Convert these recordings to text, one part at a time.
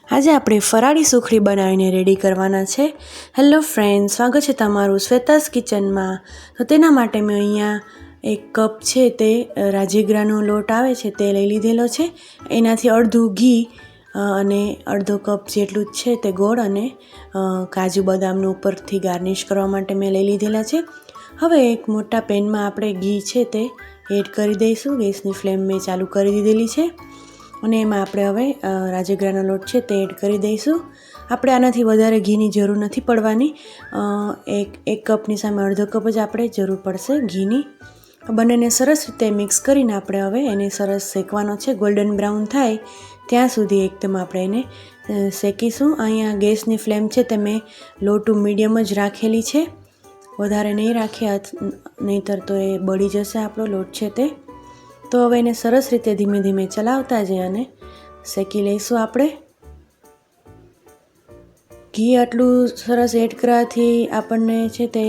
આજે આપણે ફરાળી સુખડી બનાવીને રેડી કરવાના છે. હેલો ફ્રેન્ડ્સ, સ્વાગત છે તમારું શ્વેતાસ કિચનમાં. તો તેના માટે મેં અહીંયા 1 કપ છે તે રાજગરાનો લોટ આવે છે તે લઈ લીધેલો છે. એનાથી અડધું ઘી અને અડધો કપ જેટલું જ છે તે ગોળ અને કાજુ બદામનું ઉપરથી ગાર્નિશ કરવા માટે મેં લઈ લીધેલા છે. હવે એક મોટા પેનમાં આપણે ઘી છે તે એડ કરી દઈશું. ગેસની ફ્લેમ મેં ચાલુ કરી દીધેલી છે અને એમાં આપણે હવે રાજગરાનો લોટ છે તે એડ કરી દઈશું. આપણે આનાથી વધારે ઘીની જરૂર નથી પડવાની. એક કપની સામે અડધો કપ જ આપણે જરૂર પડશે ઘીની. બંનેને સરસ રીતે મિક્સ કરીને આપણે હવે એને સરસ શેકવાનો છે. ગોલ્ડન બ્રાઉન થાય ત્યાં સુધી એકદમ આપણે એને શેકીશું. અહીંયા ગેસની ફ્લેમ છે તે મેં લો ટુ મીડિયમ જ રાખેલી છે, વધારે નહીં રાખીએ નહીંતર તો એ બળી જશે આપણો લોટ છે તે. તો હવે એને સરસ રીતે ધીમે ધીમે ચલાવતા જઈએ અને શેકી લઈશું. આપણે ઘી આટલું સરસ એડ કરવાથી આપણને છે તે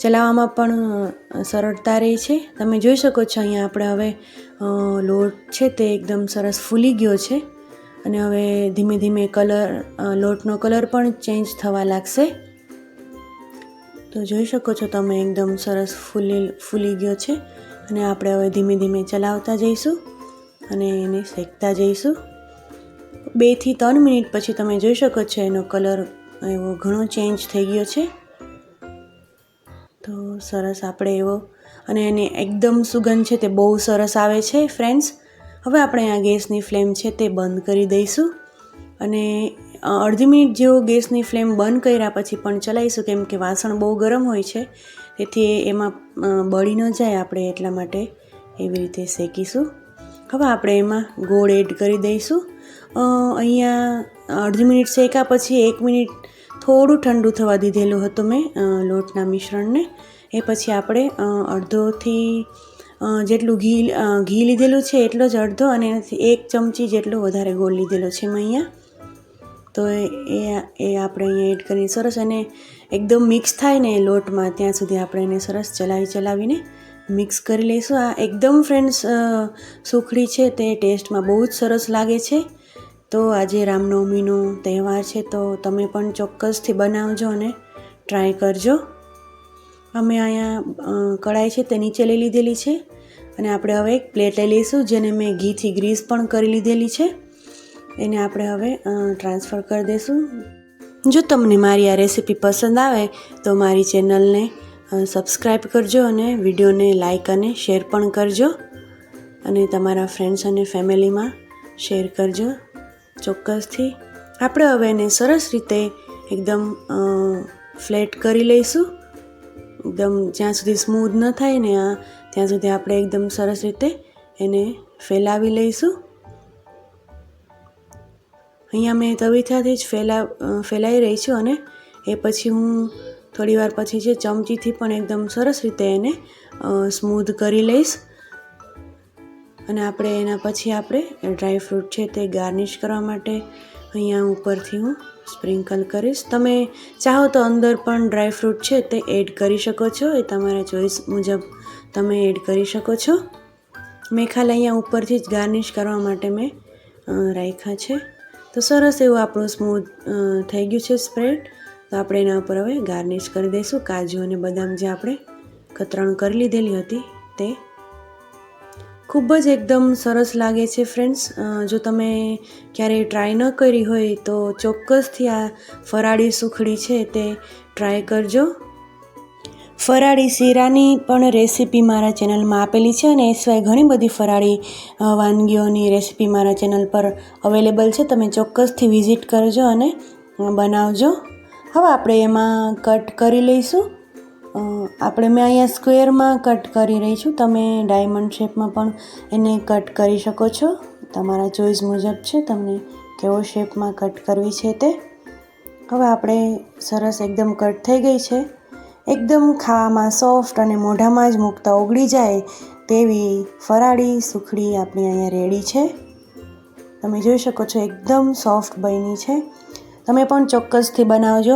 ચલાવવામાં પણ સરળતા રહે છે. તમે જોઈ શકો છો અહીંયા આપણે હવે લોટ છે તે એકદમ સરસ ફૂલી ગયો છે અને હવે ધીમે ધીમે લોટનો કલર પણ ચેન્જ થવા લાગશે. તો જોઈ શકો છો તમે એકદમ સરસ ફૂલી ગયો છે અને આપણે હવે ધીમે ધીમે ચલાવતા જઈશું અને એને શેકતા જઈશું. 2 થી 3 મિનિટ પછી તમે જોઈ શકો છો એનો કલર એવો ઘણો ચેન્જ થઈ ગયો છે. તો સરસ આપણે એવો અને એની એકદમ સુગંધ છે તે બહુ સરસ આવે છે ફ્રેન્ડ્સ. હવે આપણે આ ગેસની ફ્લેમ છે તે બંધ કરી દઈશું અને અડધી મિનિટ જેવો ગેસની ફ્લેમ બંધ કર્યા પછી પણ ચલાવીશું, કેમ કે વાસણ બહુ ગરમ હોય છે તેથી એમાં બળી ન જાય આપણે એટલા માટે એવી રીતે શેકીશું. હવે આપણે એમાં ગોળ એડ કરી દઈશું. અહીંયા અડધી મિનિટ શેક્યા પછી 1 મિનિટ થોડું ઠંડુ થવા દીધેલું હતું મેં લોટના મિશ્રણને. એ પછી આપણે અડધોથી જેટલું ઘી લીધેલું છે એટલો જ અડધો અને એનાથી 1 ચમચી જેટલો વધારે ગોળ લીધેલો છે મેં અહીંયા. તો એ આપણે અહીંયા એડ કરી સરસ અને એકદમ મિક્સ થાય ને લોટમાં ત્યાં સુધી આપણે એને સરસ ચલાવીને મિક્સ કરી લઈશું. આ એકદમ ફ્રેન્ડ્સ સુખડી છે તે ટેસ્ટમાં બહુ જ સરસ લાગે છે. તો આજે રામનવમીનો તહેવાર છે તો તમે પણ ચોક્કસથી બનાવજો અને ટ્રાય કરજો. અમે અહીંયા કઢાઈ છે તે નીચે લઈ લીધેલી છે અને આપણે હવે એક પ્લેટ લઈ લઈશું જેને મેં ઘીથી ગ્રીસ પણ કરી લીધેલી છે. એને આપણે હવે ટ્રાન્સફર કરી દઈશું. જો તમને મારી આ રેસીપી પસંદ આવે તો મારી ચેનલને સબસ્ક્રાઈબ કરજો અને વિડીયોને લાઈક અને શેર પણ કરજો અને તમારા ફ્રેન્ડ્સ અને ફેમિલીમાં શેર કરજો ચોક્કસથી. આપણે હવે એને સરસ રીતે એકદમ ફ્લેટ કરી લઈશું. એકદમ જ્યાં સુધી સ્મૂધ ન થાય ને ત્યાં સુધી આપણે એકદમ સરસ રીતે એને ફેલાવી લઈશું. અહીંયા મેં તવીથાથી જ ફેલાઈ રહી છું અને એ પછી હું થોડી વાર પછી છે ચમચીથી પણ એકદમ સરસ રીતે એને સ્મૂધ કરી લઈશ. અને આપણે એના પછી આપણે ડ્રાયફ્રૂટ છે તે ગાર્નિશ કરવા માટે અહીંયા ઉપરથી હું સ્પ્રિંકલ કરીશ. તમે ચાહો તો અંદર પણ ડ્રાયફ્રૂટ છે તે એડ કરી શકો છો, એ તમારા ચોઈસ મુજબ તમે એડ કરી શકો છો. મેં ખાલી અહીંયા ઉપરથી જ ગાર્નિશ કરવા માટે મેં રાખ્યા છે. તો સરસ એવું આપણું સ્મૂધ થઈ ગયું છે સ્પ્રેડ. તો આપણે એના ઉપર હવે ગાર્નિશ કરી દઈશું કાજુ અને બદામ જે આપણે કતરણ કરી લીધેલી હતી તે. ખૂબ જ એકદમ સરસ લાગે છે ફ્રેન્ડ્સ. જો તમે ક્યારેય ટ્રાય ન કરી હોય તો ચોક્કસથી આ ફરાળી સુખડી છે તે ટ્રાય કરજો. ફરાળી શીરાની પણ રેસીપી મારા ચેનલમાં આપેલી છે અને એ સિવાય ઘણી બધી ફરાળી વાનગીઓની રેસીપી મારા ચેનલ પર અવેલેબલ છે. તમે ચોક્કસથી વિઝિટ કરજો અને બનાવજો. હવે આપણે એમાં કટ કરી લઈશું. મેં અહીંયા સ્ક્વેરમાં કટ કરી રહી છું. તમે ડાયમંડ શેપમાં પણ એને કટ કરી શકો છો. તમારા ચોઈસ મુજબ છે તમને કેવો શેપમાં કટ કરવી છે તે. હવે આપણે સરસ એકદમ કટ થઈ ગઈ છે. એકદમ ખાવામાં સોફ્ટ અને મોઢામાં જ મૂકતા ઓગળી જાય તેવી ફરાળી સુખડી આપણી અહીંયા રેડી છે. તમે જોઈ શકો છો એકદમ સોફ્ટ બની છે. તમે પણ ચોક્કસથી બનાવજો.